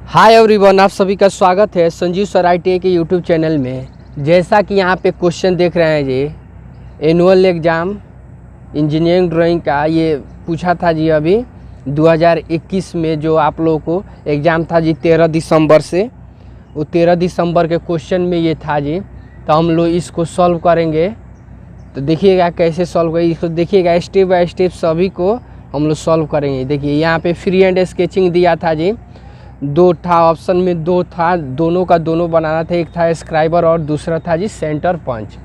Hi everyone, आप सभी का स्वागत है संजीव सर ITA के यूट्यूब चैनल में। जैसा कि यहाँ पे क्वेश्चन देख रहे हैं जी, एनुअल एग्ज़ाम इंजीनियरिंग ड्राइंग का ये पूछा था जी अभी 2021 में जो आप लोगों को एग्ज़ाम था जी 13 दिसंबर से। वो 13 दिसंबर के क्वेश्चन में ये था जी, तो हम लोग इसको सॉल्व करेंगे। तो देखिएगा कैसे सॉल्व करेंगे, इसको देखिएगा स्टेप बाय स्टेप सभी को हम लोग सॉल्व करेंगे। देखिए यहाँ पे फ्री हैंड स्केचिंग दिया था जी, दो था ऑप्शन में, दो था, दोनों का दोनों बनाना था। एक था स्क्राइबर और दूसरा था जी सेंटर पंच,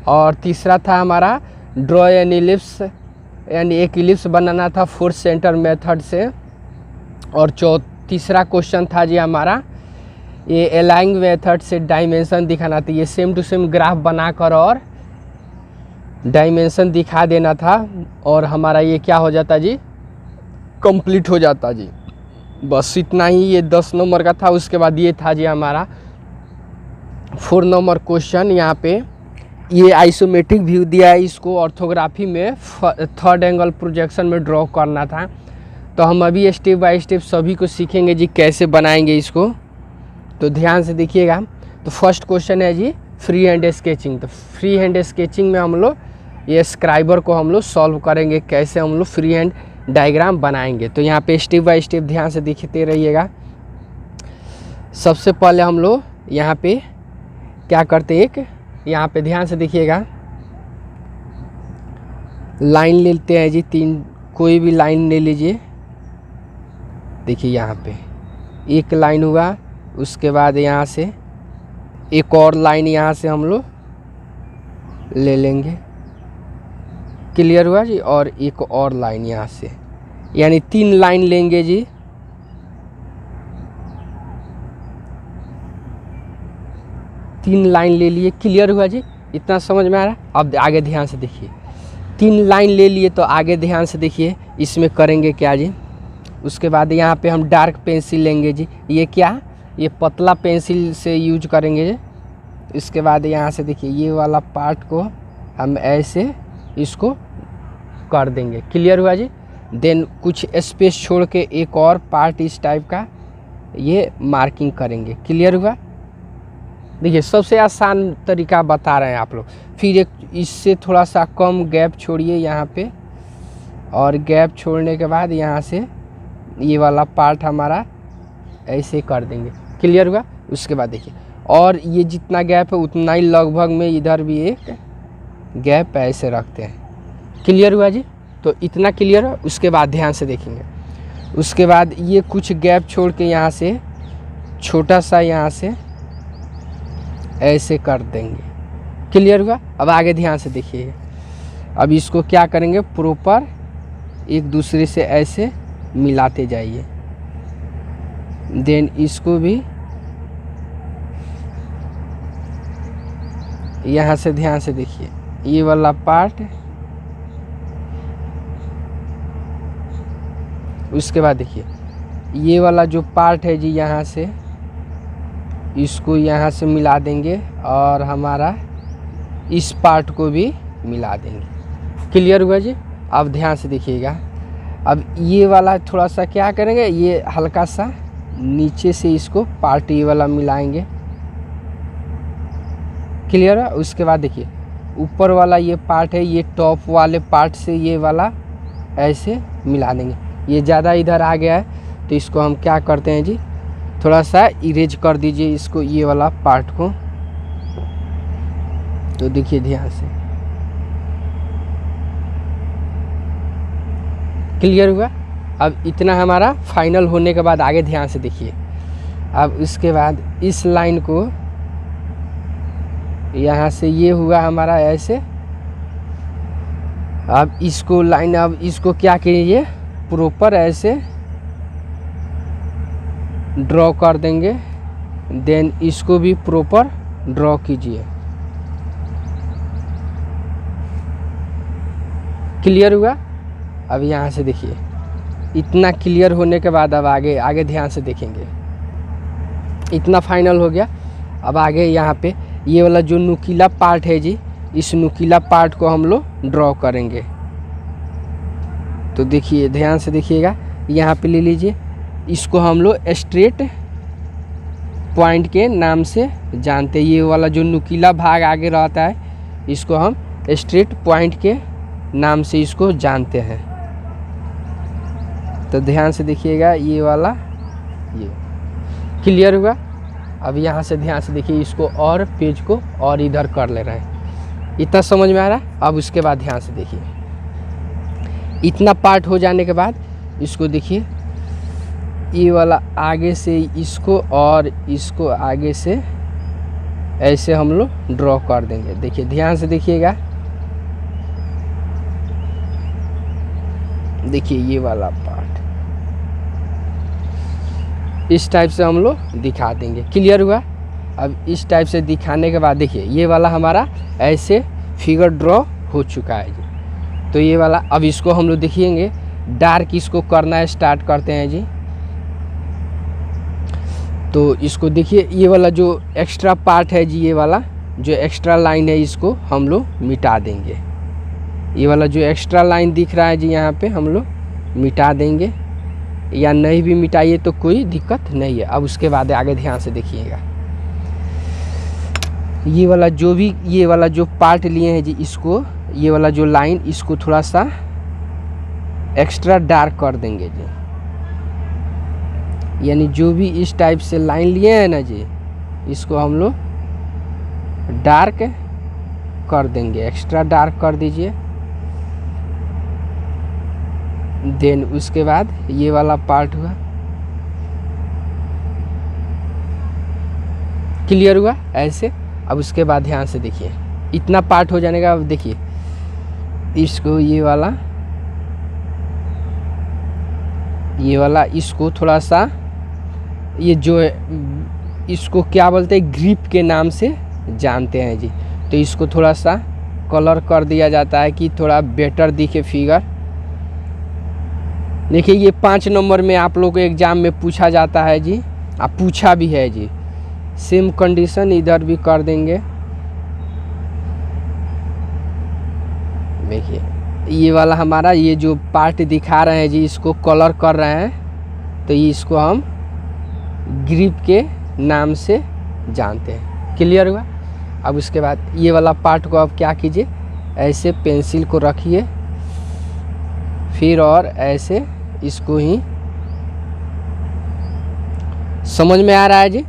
और तीसरा था हमारा ड्रॉ एन इलिप्स, यानी एक इलिप्स बनाना था फोर्थ सेंटर मेथड से। और तीसरा क्वेश्चन था जी हमारा ये अलाइंग मेथड से डायमेंशन दिखाना था। ये सेम टू सेम ग्राफ बनाकर और डायमेंशन दिखा देना था, और हमारा ये क्या हो जाता जी, कंप्लीट हो जाता जी। बस इतना ही, ये 10 नंबर का था। उसके बाद ये था जी हमारा 4 नंबर क्वेश्चन। यहाँ पे ये आइसोमेट्रिक व्यू दिया है, इसको ऑर्थोग्राफी में थर्ड एंगल प्रोजेक्शन में ड्रॉ करना था। तो हम अभी स्टेप बाय स्टेप सभी को सीखेंगे जी कैसे बनाएंगे इसको, तो ध्यान से देखिएगा। तो फर्स्ट क्वेश्चन है जी फ्री हैंड स्केचिंग। तो फ्री हैंड स्केचिंग में हम लोग ये स्क्राइबर को हम लोग सॉल्व करेंगे, कैसे हम लोग फ्री हैंड डायग्राम बनाएंगे। तो यहाँ पे स्टेप बाय स्टेप ध्यान से देखते रहिएगा। सबसे पहले हम लोग यहाँ पे क्या करते, एक यहाँ पे ध्यान से देखिएगा, लाइन लेते हैं जी, 3 कोई भी लाइन ले लीजिए। देखिए यहाँ पे एक लाइन हुआ, उसके बाद यहाँ से एक और लाइन यहाँ से हम लोग ले लेंगे, क्लियर हुआ जी। और एक और लाइन यहाँ से, यानी 3 लाइन लेंगे जी। तीन लाइन ले लिए, क्लियर हुआ जी, इतना समझ में आ रहा। अब आगे ध्यान से देखिए, 3 लाइन ले लिए, तो आगे ध्यान से देखिए इसमें करेंगे क्या जी। उसके बाद यहाँ पे हम डार्क पेंसिल लेंगे जी, ये क्या, ये पतला पेंसिल से यूज करेंगे जी। इसके बाद यहाँ से देखिए ये वाला पार्ट को हम ऐसे इसको कर देंगे, क्लियर हुआ जी। देन कुछ स्पेस छोड़ के एक और पार्ट इस टाइप का ये मार्किंग करेंगे, क्लियर हुआ। देखिए सबसे आसान तरीका बता रहे हैं आप लोग। फिर एक इससे थोड़ा सा कम गैप छोड़िए यहाँ पे, और गैप छोड़ने के बाद यहाँ से ये वाला पार्ट हमारा ऐसे कर देंगे, क्लियर हुआ। उसके बाद देखिए, और ये जितना गैप है उतना ही लगभग में इधर भी एक गैप ऐसे रखते हैं, क्लियर हुआ जी। तो इतना क्लियर है। उसके बाद ध्यान से देखेंगे, उसके बाद ये कुछ गैप छोड़ के यहाँ से छोटा सा यहाँ से ऐसे कर देंगे, क्लियर हुआ। अब आगे ध्यान से देखिए, अब इसको क्या करेंगे, प्रॉपर एक दूसरे से ऐसे मिलाते जाइए। देन इसको भी यहाँ से ध्यान से देखिए, ये वाला पार्ट। उसके बाद देखिए ये वाला जो पार्ट है जी, यहाँ से इसको यहाँ से मिला देंगे, और हमारा इस पार्ट को भी मिला देंगे, क्लियर हुआ जी। अब ध्यान से देखिएगा, अब ये वाला थोड़ा सा क्या करेंगे, ये हल्का सा नीचे से इसको पार्ट ये वाला मिलाएंगे, क्लियर है। उसके बाद देखिए ऊपर वाला ये पार्ट है, ये टॉप वाले पार्ट से ये वाला ऐसे मिला देंगे। ये ज़्यादा इधर आ गया है, तो इसको हम क्या करते हैं जी, थोड़ा सा इरेज कर दीजिए इसको, ये वाला पार्ट को। तो देखिए ध्यान से, क्लियर हुआ। अब इतना हमारा फाइनल होने के बाद आगे ध्यान से देखिए, अब उसके बाद इस लाइन को यहाँ से ये हुआ हमारा ऐसे। अब इसको लाइन, अब इसको क्या कीजिए, प्रॉपर ऐसे ड्रॉ कर देंगे। देन इसको भी प्रॉपर ड्रॉ कीजिए, क्लियर हुआ। अब यहाँ से देखिए, इतना क्लियर होने के बाद अब आगे ध्यान से देखेंगे, इतना फाइनल हो गया। अब आगे यहाँ पे ये वाला जो नुकीला पार्ट है जी, इस नुकीला पार्ट को हम लोग ड्रॉ करेंगे। तो देखिए ध्यान से देखिएगा, यहाँ पे ले लीजिए, इसको हम लोग स्ट्रेट पॉइंट के नाम से जानते हैं। ये वाला जो नुकीला भाग आगे रहता है इसको हम स्ट्रेट पॉइंट के नाम से इसको जानते हैं। तो ध्यान से देखिएगा, ये वाला ये क्लियर हुआ। अब यहाँ से ध्यान से देखिए, इसको और पेज को और इधर कर ले रहे हैं। इतना समझ में आ रहा है। अब उसके बाद ध्यान से देखिए, इतना पार्ट हो जाने के बाद इसको देखिए, ये वाला आगे से इसको और इसको आगे से ऐसे हम लोग ड्रॉ कर देंगे। देखिए ध्यान से देखिएगा, देखिए ये वाला पार्ट इस टाइप से हम लोग दिखा देंगे। क्लियर हुआ। अब इस टाइप से दिखाने के बाद देखिए, ये वाला हमारा ऐसे फिगर ड्रॉ हो चुका है जी। तो ये वाला अब इसको हम लोग देखेंगे, डार्क इसको करना है, स्टार्ट करते हैं जी। तो इसको देखिए, ये वाला जो एक्स्ट्रा पार्ट है जी, ये वाला जो एक्स्ट्रा लाइन है इसको हम लोग मिटा देंगे। ये वाला जो एक्स्ट्रा लाइन दिख रहा है जी यहाँ पे हम लोग मिटा देंगे, या नहीं भी मिटाइए तो कोई दिक्कत नहीं है। अब उसके बाद आगे ध्यान से देखिएगा, ये वाला जो भी ये वाला जो पार्ट लिए हैं जी, इसको ये वाला जो लाइन इसको थोड़ा सा एक्स्ट्रा डार्क कर देंगे जी। यानी जो भी इस टाइप से लाइन लिए हैं ना जी, इसको हम लोग डार्क कर देंगे, एक्स्ट्रा डार्क कर दीजिए। देन उसके बाद ये वाला पार्ट हुआ, क्लियर हुआ ऐसे। अब उसके बाद ध्यान से देखिए, इतना पार्ट हो जाने का, अब देखिए इसको ये वाला इसको थोड़ा सा, ये जो है इसको क्या बोलते हैं, ग्रिप के नाम से जानते हैं जी। तो इसको थोड़ा सा कलर कर दिया जाता है कि थोड़ा बेटर दिखे फिगर। देखिए ये 5 नंबर में आप लोगों को एग्ज़ाम में पूछा जाता है जी, आप पूछा भी है जी। सेम कंडीशन इधर भी कर देंगे। देखिए ये वाला हमारा ये जो पार्ट दिखा रहे हैं जी, इसको कलर कर रहे हैं, तो ये इसको हम ग्रिप के नाम से जानते हैं। क्लियर हुआ। अब उसके बाद ये वाला पार्ट को अब क्या कीजिए, ऐसे पेंसिल को रखिए, फिर और ऐसे इसको ही, समझ में आ रहा है जी।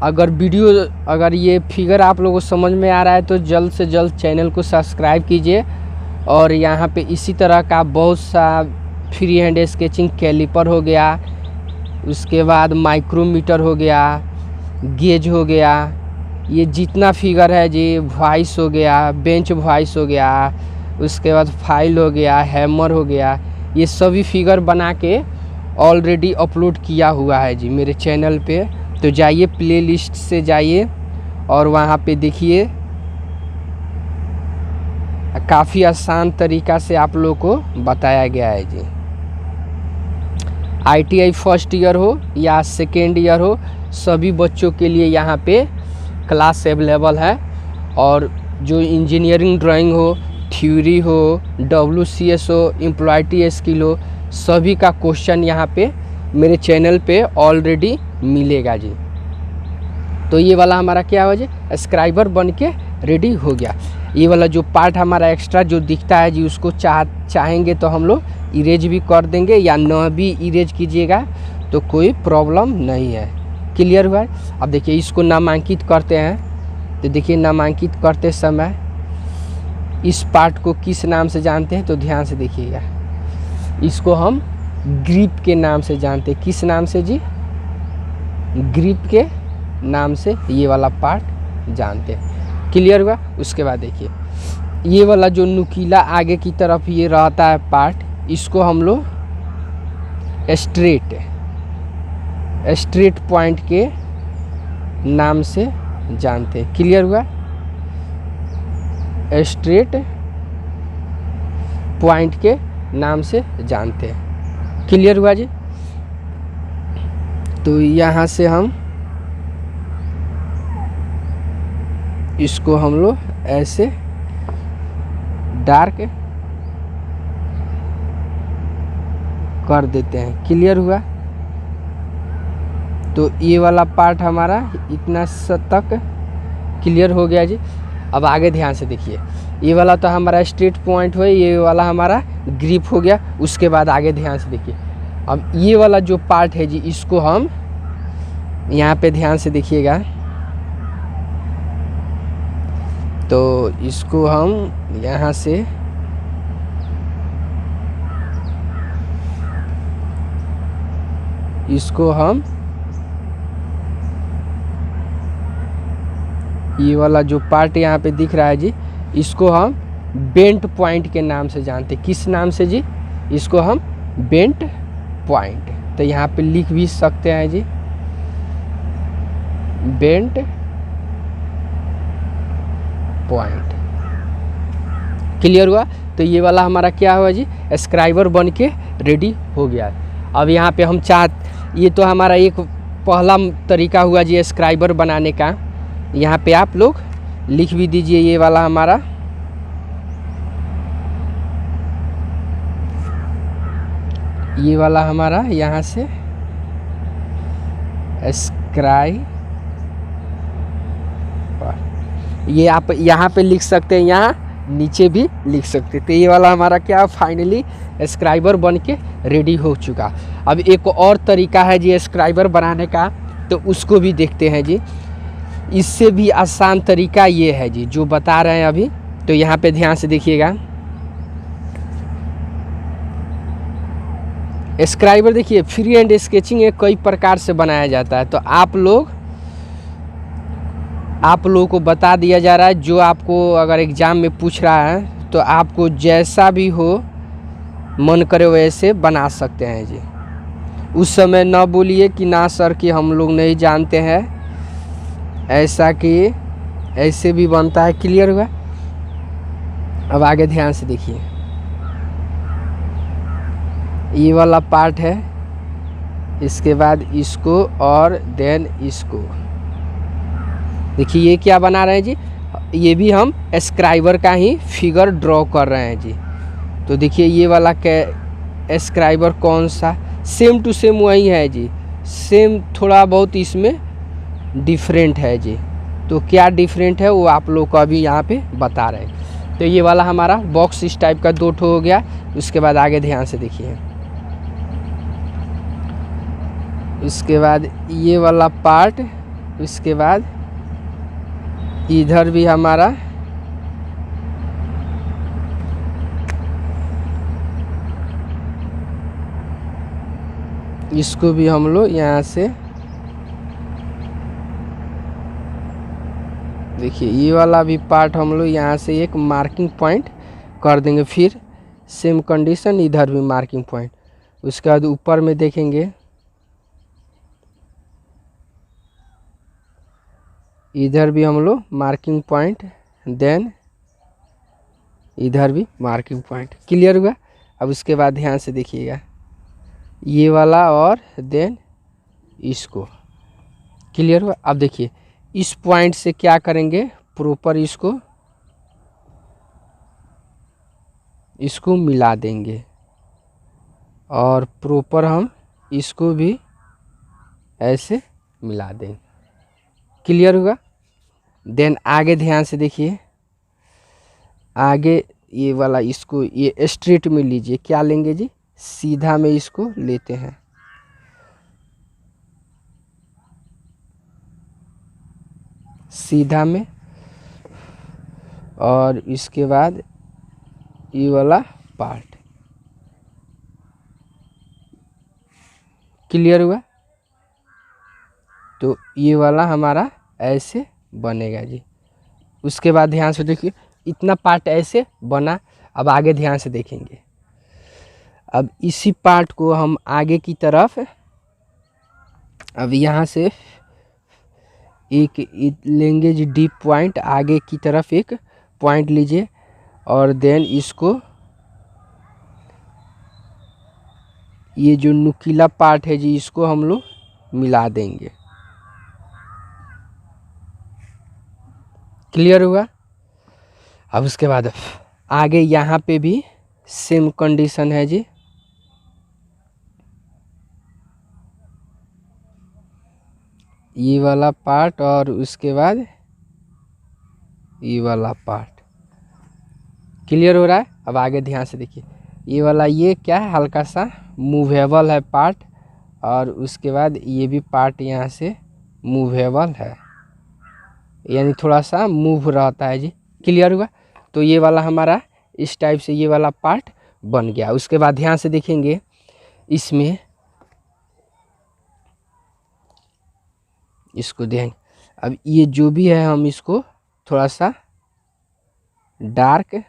अगर ये फिगर आप लोगों को समझ में आ रहा है तो जल्द से जल्द चैनल को सब्सक्राइब कीजिए। और यहाँ पे इसी तरह का बहुत सा फ्री हैंड स्केचिंग, कैलिपर हो गया, उसके बाद माइक्रोमीटर हो गया, गेज हो गया, ये जितना फिगर है जी, वॉइस हो गया, बेंच वॉइस हो गया, उसके बाद फाइल हो गया, हैमर हो गया, ये सभी फिगर बना के ऑलरेडी अपलोड किया हुआ है जी मेरे चैनल पे। तो जाइए प्लेलिस्ट से जाइए और वहाँ पे देखिए, काफ़ी आसान तरीक़ा से आप लोगों को बताया गया है जी। ITI फर्स्ट ईयर हो या सेकेंड ईयर हो, सभी बच्चों के लिए यहाँ पे क्लास अवेलेबल है। और जो इंजीनियरिंग ड्राइंग हो, थ्योरी हो, WCS हो, एम्प्लॉयटी स्किल हो, सभी का क्वेश्चन यहाँ पे मेरे चैनल पे ऑलरेडी मिलेगा जी। तो ये वाला हमारा क्या हो जी, सब्सक्राइबर बन के रेडी हो गया। ये वाला जो पार्ट हमारा एक्स्ट्रा जो दिखता है जी, उसको चाहेंगे तो हम लोग इरेज भी कर देंगे, या न भी इरेज कीजिएगा तो कोई प्रॉब्लम नहीं है। क्लियर हुआ है। अब देखिए इसको नामांकित करते हैं। तो देखिए नामांकित करते समय इस पार्ट को किस नाम से जानते हैं, तो ध्यान से देखिएगा, इसको हम ग्रिप के नाम से जानते हैं। किस नाम से जी, ग्रिप के नाम से ये वाला पार्ट जानते हैं। क्लियर हुआ। उसके बाद देखिए ये वाला जो नुकीला आगे की तरफ ये रहता है पार्ट, इसको हम लोग स्ट्रेट पॉइंट के नाम से जानते हैं। क्लियर हुआ। स्ट्रेट पॉइंट के नाम से जानते हैं। क्लियर हुआ जी। तो यहाँ से हम इसको हम लोग ऐसे डार्क कर देते हैं। क्लियर हुआ। तो ये वाला पार्ट हमारा इतना तक क्लियर हो गया जी। अब आगे ध्यान से देखिए, ये वाला तो हमारा स्ट्रेट पॉइंट हो, ये वाला हमारा ग्रिप हो गया। उसके बाद आगे ध्यान से देखिए, अब ये वाला जो पार्ट है जी, इसको हम यहाँ पे ध्यान से देखिएगा, तो इसको हम यहाँ से इसको हम ये वाला जो पार्ट यहाँ पे दिख रहा है जी, इसको हम बेंट पॉइंट के नाम से जानते हैं। किस नाम से जी? इसको हम बेंट पॉइंट, तो यहाँ पे लिख भी सकते हैं जी, बेंट पॉइंट। क्लियर हुआ? तो ये वाला हमारा क्या हुआ जी, स्क्राइबर बन के रेडी हो गया। अब यहाँ पे हम ये तो हमारा एक पहला तरीका हुआ जी स्क्राइबर बनाने का। यहाँ पे आप लोग लिख भी दीजिए, ये वाला हमारा यहाँ से स्क्राइबर, ये आप यहाँ पे लिख सकते हैं, यहाँ नीचे भी लिख सकते हैं। तो ये वाला हमारा क्या फाइनली स्क्राइबर बन के रेडी हो चुका। अब एक और तरीका है जी स्क्राइबर बनाने का, तो उसको भी देखते हैं जी। इससे भी आसान तरीका ये है जी जो बता रहे हैं अभी। तो यहाँ पे ध्यान से देखिएगा, स्क्राइबर देखिए फ्री हैंड स्केचिंग एक कई प्रकार से बनाया जाता है। तो आप लोगों को बता दिया जा रहा है, जो आपको अगर एग्ज़ाम में पूछ रहा है तो आपको जैसा भी हो मन करे वैसे बना सकते हैं जी। उस समय ना बोलिए कि ना सर कि हम लोग नहीं जानते हैं, ऐसा कि ऐसे भी बनता है। क्लियर हुआ? अब आगे ध्यान से देखिए, ये वाला पार्ट है, इसके बाद इसको और देन इसको। देखिए ये क्या बना रहे हैं जी, ये भी हम स्क्राइबर का ही फिगर ड्रॉ कर रहे हैं जी। तो देखिए ये वाला स्क्राइबर कौन सा, सेम टू सेम वही है जी, सेम, थोड़ा बहुत इसमें डिफरेंट है जी। तो क्या डिफरेंट है वो आप लोग को अभी यहाँ पे बता रहे हैं। तो ये वाला हमारा बॉक्स इस टाइप का 2 ठो हो गया। उसके बाद आगे ध्यान से देखिए, इसके बाद ये वाला पार्ट, इसके बाद इधर भी हमारा इसको भी हम लोग यहाँ से देखिए, ये वाला भी पार्ट हम लोग यहाँ से एक मार्किंग पॉइंट कर देंगे। फिर सेम कंडीशन, इधर भी मार्किंग पॉइंट। उसके बाद ऊपर में देखेंगे, इधर भी हम लोग मार्किंग पॉइंट, देन इधर भी मार्किंग पॉइंट। क्लियर हुआ? अब उसके बाद ध्यान से देखिएगा, ये वाला और देन इसको। क्लियर हुआ? अब देखिए इस पॉइंट से क्या करेंगे, प्रॉपर इसको मिला देंगे और प्रॉपर हम इसको भी ऐसे मिला देंगे। क्लियर हुआ? देन आगे ध्यान से देखिए, आगे ये वाला इसको ये स्ट्रेट में लीजिए। क्या लेंगे जी, सीधा में इसको लेते हैं। सीधा में, और इसके बाद ये वाला पार्ट। क्लियर हुआ? तो ये वाला हमारा ऐसे बनेगा जी। उसके बाद ध्यान से देखिए, इतना पार्ट ऐसे बना। अब आगे ध्यान से देखेंगे, अब इसी पार्ट को हम आगे की तरफ, अब यहाँ से एक लेंगे जी डीप पॉइंट, आगे की तरफ एक पॉइंट लीजिए और देन इसको, ये जो नुकीला पार्ट है जी, इसको हम लोग मिला देंगे। क्लियर हुआ? अब उसके बाद आगे यहाँ पे भी सेम कंडीशन है जी। ये वाला पार्ट और उसके बाद ये वाला पार्ट। क्लियर हो रहा है? अब आगे ध्यान से देखिए, ये वाला ये क्या है, हल्का सा मूवेबल है पार्ट, और उसके बाद ये भी पार्ट यहाँ से मूवेबल है, यानी थोड़ा सा मूव रहता है जी। क्लियर हुआ? तो ये वाला हमारा इस टाइप से ये वाला पार्ट बन गया। उसके बाद ध्यान से देखेंगे, इसमें इसको देखेंगे। अब ये जो भी है हम इसको थोड़ा सा डार्क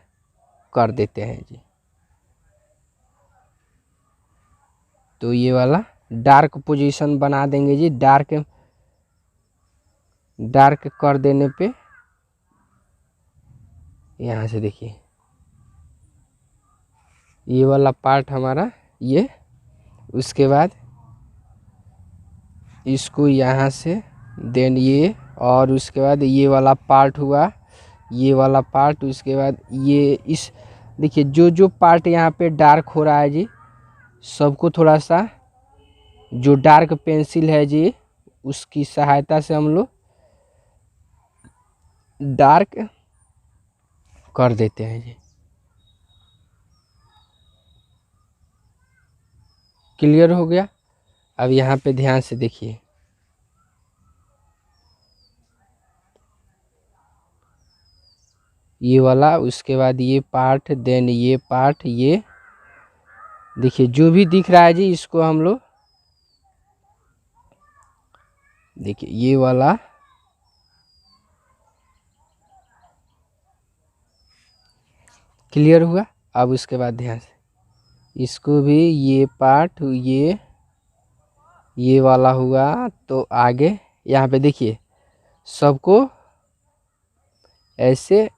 कर देते हैं जी। तो ये वाला डार्क पोजीशन बना देंगे जी। डार्क कर देने पे यहाँ से देखिए ये वाला पार्ट हमारा ये। उसके बाद इसको यहाँ से देन ये, और उसके बाद ये वाला पार्ट हुआ, ये वाला पार्ट। उसके बाद ये इस देखिए जो जो पार्ट यहाँ पे डार्क हो रहा है जी, सबको थोड़ा सा जो डार्क पेंसिल है जी उसकी सहायता से हम लोग डार्क कर देते हैं जी। क्लियर हो गया? अब यहाँ पे ध्यान से देखिए, ये वाला, उसके बाद ये पार्ट, देन ये पार्ट, ये देखिए जो भी दिख रहा है जी इसको हम लोग देखिए ये वाला क्लियर हुआ। अब उसके बाद ध्यान से इसको भी ये पार्ट ये वाला हुआ। तो आगे यहाँ पे देखिए सबको ऐसे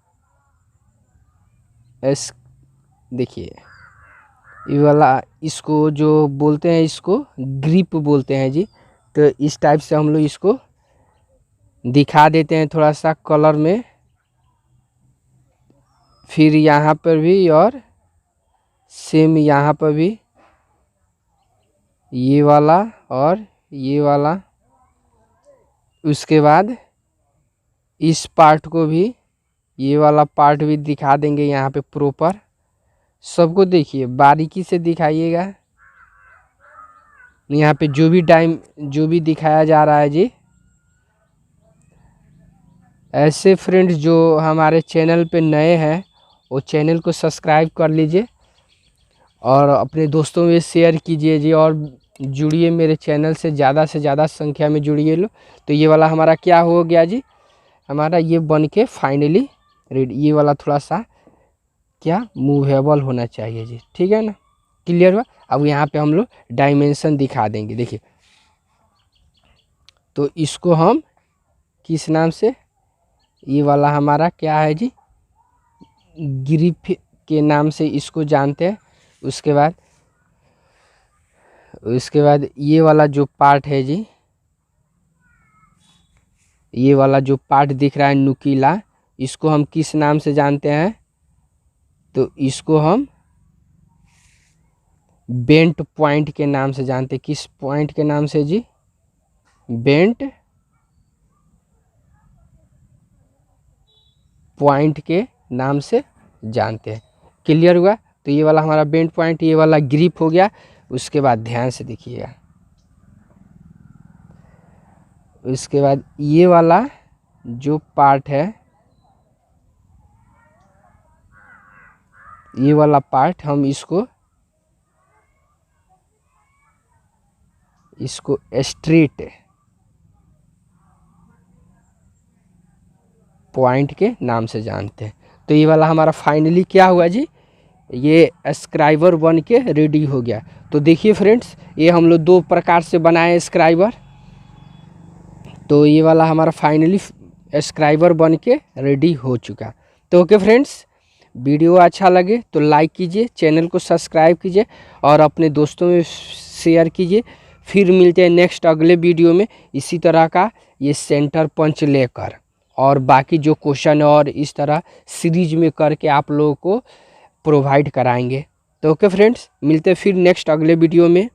देखिए ये वाला, इसको जो बोलते हैं इसको ग्रिप बोलते हैं जी। तो इस टाइप से हम लोग इसको दिखा देते हैं थोड़ा सा कलर में। फिर यहाँ पर भी और सेम यहाँ पर भी ये वाला और ये वाला। उसके बाद इस पार्ट को भी, ये वाला पार्ट भी दिखा देंगे यहाँ पे प्रॉपर। सबको देखिए बारीकी से दिखाइएगा। यहाँ पे जो भी दिखाया जा रहा है जी। ऐसे फ्रेंड्स जो हमारे चैनल पे नए हैं वो चैनल को सब्सक्राइब कर लीजिए और अपने दोस्तों में शेयर कीजिए जी, और जुड़िए मेरे चैनल से ज़्यादा संख्या में जुड़िए लो। तो ये वाला हमारा क्या हो गया जी, हमारा ये बन के फाइनली रेडी। ये वाला थोड़ा सा क्या मूवेबल होना चाहिए जी, ठीक है ना? क्लियर हुआ? अब यहाँ पे हम लोग डायमेंशन दिखा देंगे। देखिए तो इसको हम किस नाम से, ये वाला हमारा क्या है जी, ग्रिप के नाम से इसको जानते हैं। उसके बाद ये वाला जो पार्ट है जी, ये वाला जो पार्ट दिख रहा है नुकीला, इसको हम किस नाम से जानते हैं? तो इसको हम बेंट पॉइंट के नाम से जानते हैं। किस पॉइंट के नाम से जी? बेंट पॉइंट के नाम से जानते हैं। क्लियर हुआ? तो ये वाला हमारा बेंट पॉइंट, ये वाला ग्रिप हो गया। उसके बाद ध्यान से देखिएगा, उसके बाद ये वाला जो पार्ट है, ये वाला पार्ट हम इसको स्ट्रेट पॉइंट के नाम से जानते हैं। तो ये वाला हमारा फाइनली क्या हुआ जी, ये स्क्राइबर बन के रेडी हो गया। तो देखिए फ्रेंड्स, ये हम लोग दो प्रकार से बनाए स्क्राइबर। तो ये वाला हमारा फाइनली स्क्राइबर बन के रेडी हो चुका। तो ओके फ्रेंड्स, वीडियो अच्छा लगे तो लाइक कीजिए, चैनल को सब्सक्राइब कीजिए और अपने दोस्तों में शेयर कीजिए। फिर मिलते हैं नेक्स्ट अगले वीडियो में इसी तरह का ये सेंटर पंच लेकर, और बाकी जो क्वेश्चन और इस तरह सीरीज में करके आप लोगों को प्रोवाइड कराएंगे। तो ओके फ्रेंड्स, मिलते हैं फिर नेक्स्ट अगले वीडियो में।